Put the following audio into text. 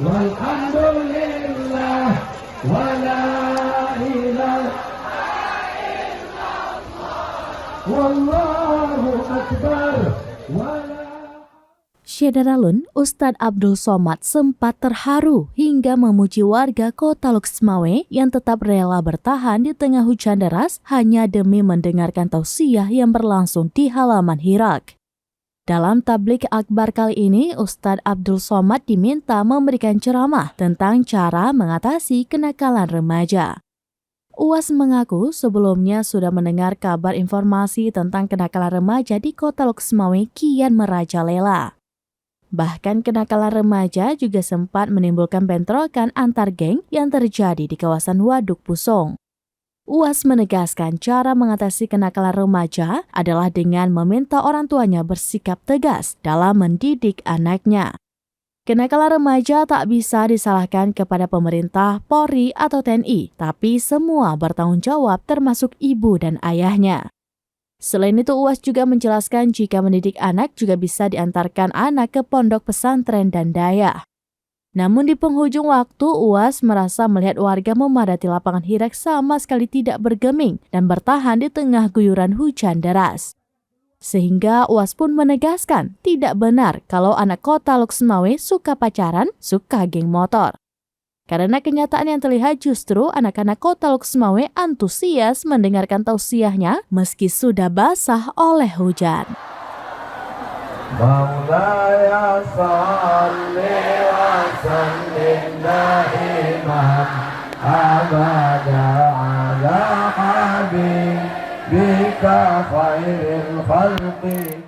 walhamdulillah wala ilaha wallahu akbar wala. Syederalun, Ustadz Abdul Somad sempat terharu hingga memuji warga Kota Luxmawe yang tetap rela bertahan di tengah hujan deras hanya demi mendengarkan tausiah yang berlangsung di halaman Hirak. Dalam tablik akbar kali ini, Ustadz Abdul Somad diminta memberikan ceramah tentang cara mengatasi kenakalan remaja. UAS mengaku sebelumnya sudah mendengar kabar informasi tentang kenakalan remaja di Kota Luxmawe kian merajalela. Bahkan kenakalan remaja juga sempat menimbulkan bentrokan antar geng yang terjadi di kawasan Waduk Pusong. UAS menegaskan cara mengatasi kenakalan remaja adalah dengan meminta orang tuanya bersikap tegas dalam mendidik anaknya. Kenakalan remaja tak bisa disalahkan kepada pemerintah, Polri, atau TNI, tapi semua bertanggung jawab termasuk ibu dan ayahnya. Selain itu, UAS juga menjelaskan jika mendidik anak juga bisa diantarkan anak ke pondok pesantren dan daya. Namun di penghujung waktu, UAS merasa melihat warga memadati lapangan Hirak sama sekali tidak bergeming dan bertahan di tengah guyuran hujan deras. Sehingga UAS pun menegaskan tidak benar kalau anak Kota Luxmawe suka pacaran, suka geng motor. Karena kenyataan yang terlihat justru anak-anak Kota Luxmawe antusias mendengarkan tausiahnya meski sudah basah oleh hujan. Maulaya salli wa sallim daiman abada ala habibika khairil khalqi